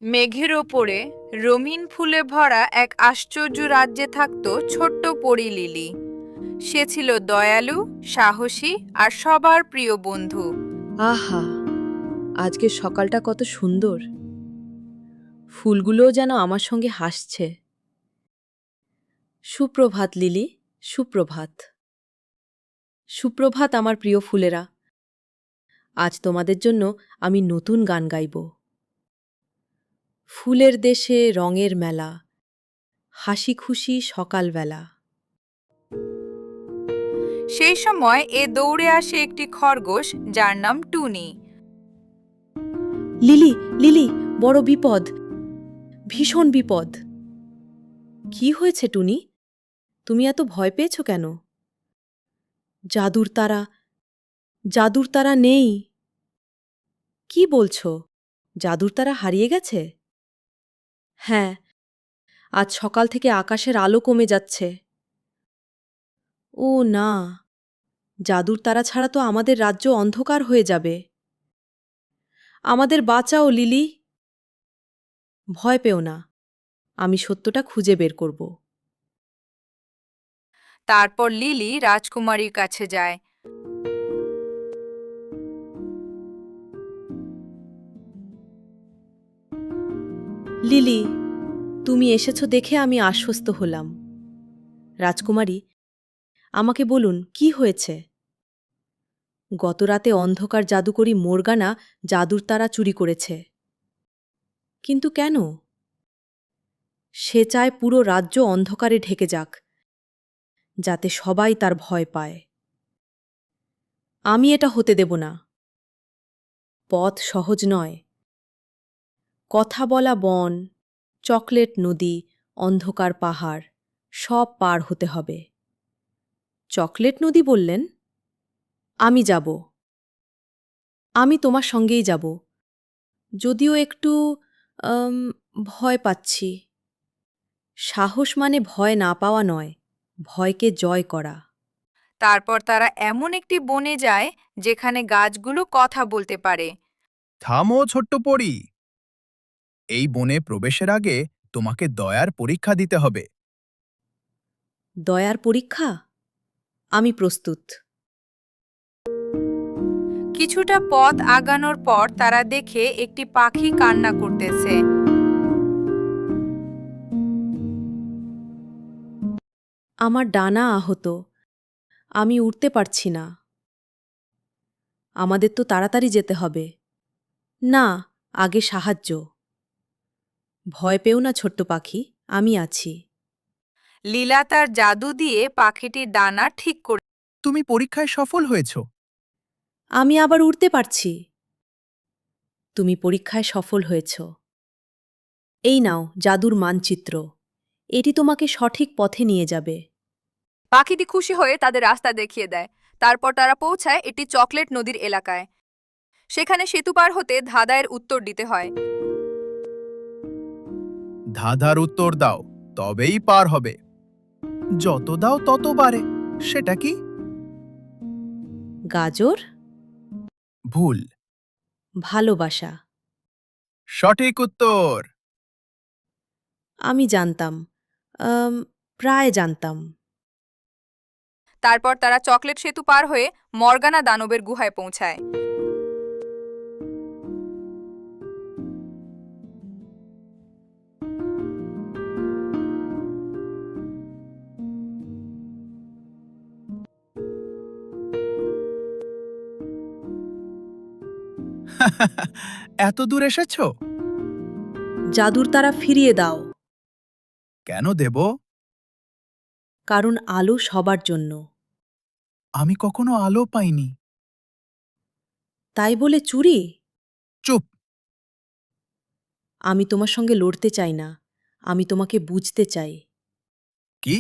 মেঘের ওপরে রঙিন ফুলে ভরা এক আশ্চর্য রাজ্যে থাকত ছোট্ট পরী লিলি। সে ছিল দয়ালু, সাহসী আর সবার প্রিয় বন্ধু। আহা, আজকের সকালটা কত সুন্দর। ফুলগুলোও যেন আমার সঙ্গে হাসছে। সুপ্রভাত লিলি, সুপ্রভাত। সুপ্রভাত আমার প্রিয় ফুলেরা। আজ তোমাদের জন্য আমি নতুন গান গাইব। ফুলের দেশে রঙের মেলা, হাসি খুশি সকালবেলা। সেই সময় দৌড়ে আসে একটি খরগোশ যার নাম টুনি। লিলি, লিলি, বড় বিপদ, ভীষণ বিপদ। কি হয়েছে টুনি? তুমি এত ভয় পেয়েছ কেন? জাদুর তারা, জাদুর তারা নেই। কি বলছো? জাদুর তারা হারিয়ে গেছে? হ্যাঁ, আজ সকাল থেকে আকাশের আলো কমে যাচ্ছে। ও না, জাদুর তারা ছাড়া তো আমাদের রাজ্য অন্ধকার হয়ে যাবে। আমাদের বাঁচাও লিলি। ভয় পেও না, আমি সত্যটা খুঁজে বের করব। তারপর লিলি রাজকুমারীর কাছে যায়। লিলি, তুমি এসেছো দেখে আমি আশ্বস্ত হলাম। রাজকুমারী, আমাকে বলুন কি হয়েছে? গতরাতে অন্ধকার জাদুকরী মোরগানা জাদুর তারা চুরি করেছে। কিন্তু কেন? সে চায় পুরো রাজ্য অন্ধকারে ঢেকে যাক, যাতে সবাই তার ভয় পায়। আমি এটা হতে দেব না। পথ সহজ নয়। কথা বলা বন, চকলেট নদী, অন্ধকার পাহাড় সব পার হতে হবে। চকলেট নদী বললেন? আমি যাব। আমি তোমার সঙ্গেই যাব, যদিও একটু আম, ভয় পাচ্ছি। সাহস মানে ভয় না পাওয়া নয়, ভয়কে জয় করা। তারপর তারা এমন একটি বনে যায় যেখানে গাছগুলো কথা বলতে পারে। থামো ছোট্ট পরী, এই বনে প্রবেশের আগে তোমাকে দয়ার পরীক্ষা দিতে হবে। দয়ার পরীক্ষা? আমি প্রস্তুত। কিছুটা পথ আগানোর পর তারা দেখে একটি পাখি কান্না করতেছে। আমার ডানা আহত, আমি উঠতে পারছি না। আমাদের তো তাড়াতাড়ি যেতে হবে। না, আগে সাহায্য। ভয় পেও না ছোট্ট পাখি, আমি আছি। লীলা তার জাদু দিয়ে পাখিটির ডানা ঠিক করে। তুমি পরীক্ষায় সফল হয়েছ। আমি আবার উড়তে পারছি। তুমি পরীক্ষায় সফল হয়েছ। এই নাও জাদুর মানচিত্র। এটি তোমাকে সঠিক পথে নিয়ে যাবে। পাখিটি খুশি হয়ে তাদের রাস্তা দেখিয়ে দেয়। তারপর তারা পৌঁছায় একটি চকলেট নদীর এলাকায়। সেখানে সেতু পার হতে ধাঁধায়ের উত্তর দিতে হয়। ধাঁধার উত্তর দাও, তবেই পার হবে। যত দাও তত বাড়ে, সেটা কি? গাজর? ভুল। ভালোবাসা। সঠিক উত্তর। আমি জানতাম, আম, প্রায় জানতাম। তারপর তারা চকলেট সেতু পার হয়ে মর্গানা দানবের গুহায় পৌঁছায়। এত দূর এসেছো? জাদুর তারা ফিরিয়ে দাও। কেন দেব? কারণ আলো সবার জন্য। আমি কখনো আলো পাইনি। তাই বলে চুরি? চুপ। আমি তোমার সঙ্গে লড়তে চাই না, আমি তোমাকে বুঝতে চাই। কি?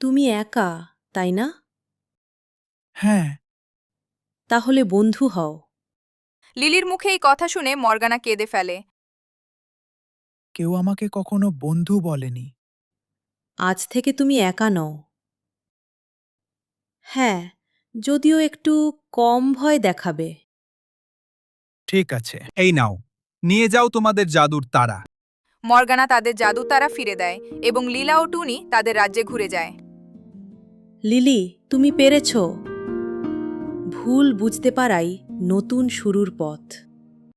তুমি একা, তাই না? হ্যাঁ। তাহলে বন্ধু হও। লিলির মুখে এই কথা শুনে মর্গানা কেঁদে ফেলে। কেউ আমাকে কখনো বন্ধু বলেনি। আজ থেকে তুমি একা নও। হ্যাঁ, যদিও একটু কম ভয় দেখাবে। ঠিক আছে, এই নাও। নিয়ে যাও তোমাদের জাদুর তারা। মর্গানা তাদের জাদু তারা ফিরে দেয় এবং লীলা ও টুনি তাদের রাজ্যে ঘুরে যায়। লিলি, তুমি পেরেছ। ভুল বুঝতে পারাই নতুন শুরুর পথ।